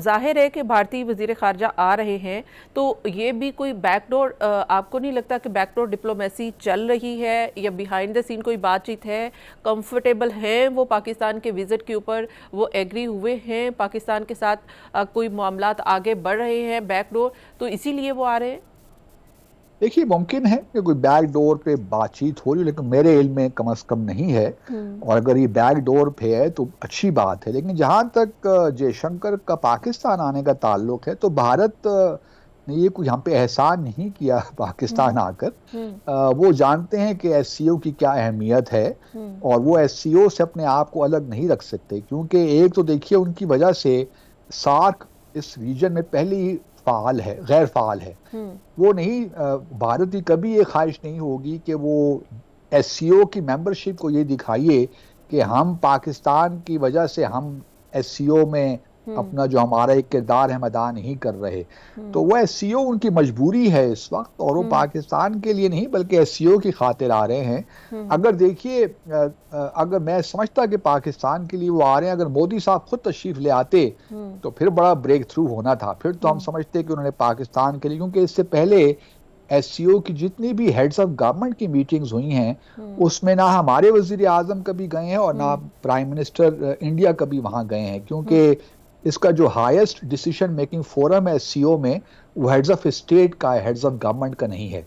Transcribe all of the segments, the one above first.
ظاہر ہے کہ بھارتی وزیر خارجہ آ رہے ہیں، تو یہ بھی کوئی بیک ڈور، آپ کو نہیں لگتا کہ بیک ڈور ڈپلومیسی چل رہی ہے یا بیہائنڈ دا سین کوئی بات چیت ہے؟ کمفرٹیبل ہیں وہ پاکستان کے وزٹ کے اوپر، وہ ایگری ہوئے ہیں پاکستان کے ساتھ، کوئی معاملات آگے بڑھ رہے ہیں بیک ڈور، تو اسی لیے وہ آ رہے ہیں؟ دیکھیے ممکن ہے کہ کوئی بیک ڈور پہ بات چیت ہو رہی، لیکن میرے علم میں کم از کم نہیں ہے، اور اگر یہ بیک ڈور پہ ہے تو اچھی بات ہے۔ لیکن جہاں تک جے شنکر کا پاکستان آنے کا تعلق ہے تو بھارت نے یہ کوئی ہم پہ احسان نہیں کیا پاکستان آ کر۔ وہ جانتے ہیں کہ ایس سی او کی کیا اہمیت ہے، اور وہ ایس سی او سے اپنے آپ کو الگ نہیں رکھ سکتے، کیونکہ ایک تو دیکھیے ان کی وجہ سے سارک اس ریجن میں پہلی ہی فعال ہے، غیر فعال ہے۔ وہ نہیں، بھارت کی کبھی یہ خواہش نہیں ہوگی کہ وہ ایس سی او کی ممبرشپ کو یہ دکھائیے کہ ہم پاکستان کی وجہ سے ہم ایس سی او میں اپنا جو ہمارا ایک کردار ہے ہم ادا نہیں کر رہے۔ تو وہ ایس سی او ان کی مجبوری ہے اس وقت، اور وہ پاکستان کے لیے نہیں بلکہ ایس سی او کی خاطر آ رہے ہیں۔ اگر دیکھیے، اگر میں سمجھتا کہ پاکستان کے لیے وہ آ رہے ہیں، اگر مودی صاحب خود تشریف لے آتے تو پھر بڑا بریک تھرو ہونا تھا، پھر تو ہم سمجھتے کہ انہوں نے پاکستان کے لیے، کیونکہ اس سے پہلے ایس سی او کی جتنی بھی ہیڈز آف گورنمنٹ کی میٹنگز ہوئی ہیں اس میں نہ ہمارے وزیر اعظم کبھی گئے ہیں اور نہ پرائم منسٹر انڈیا کبھی وہاں گئے ہیں، کیونکہ اس کا جو ہائیسٹ ڈیسیشن میکنگ فورم ہے ایس سی او میں وہ ہیڈز آف اسٹیٹ کا ہے، ہیڈز آف گورنمنٹ کا نہیں ہے۔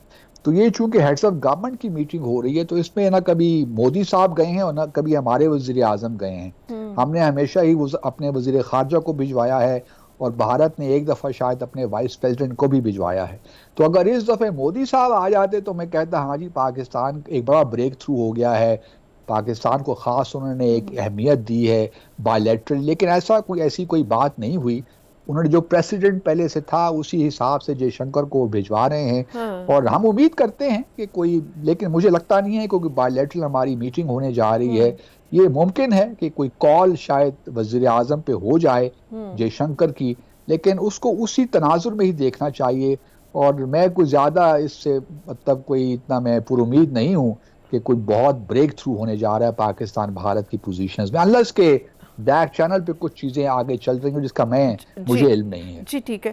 تو یہ چونکہ ہیڈز آف گورنمنٹ کی میٹنگ ہو رہی ہے تو اس میں نہ کبھی مودی صاحب گئے ہیں اور نہ کبھی ہمارے وزیر اعظم گئے ہیں۔ ہم نے ہمیشہ ہی اپنے وزیر خارجہ کو بھجوایا ہے، اور بھارت نے ایک دفعہ شاید اپنے وائس پریزیڈنٹ کو بھی بھجوایا ہے۔ تو اگر اس دفعہ مودی صاحب آ جاتے تو میں کہتا ہاں جی پاکستان ایک بڑا بریک تھرو ہو گیا ہے، پاکستان کو خاص انہوں نے ایک اہمیت دی ہے بائی لیٹرل، لیکن ایسی کوئی بات نہیں ہوئی۔ انہوں نے جو پریسیڈنٹ پہلے سے تھا اسی حساب سے جے شنکر کو بھجوا رہے ہیں، اور ہم امید کرتے ہیں کہ کوئی، لیکن مجھے لگتا نہیں ہے کہ کوئی بائی لیٹرل ہماری میٹنگ ہونے جا رہی ہے۔ یہ ممکن ہے کہ کوئی کال شاید وزیر اعظم پہ ہو جائے جے شنکر کی، لیکن اس کو اسی تناظر میں ہی دیکھنا چاہیے، اور میں کوئی زیادہ اس سے مطلب کوئی اتنا میں پر امید نہیں ہوں کہ کوئی بہت بریک تھرو ہونے جا رہا ہے پاکستان بھارت کی پوزیشنز میں، انلیس کہ بیک چینل پہ کچھ چیزیں آگے چل رہی ہیں جس کا مجھے علم نہیں ہے۔ جی ٹھیک ہے۔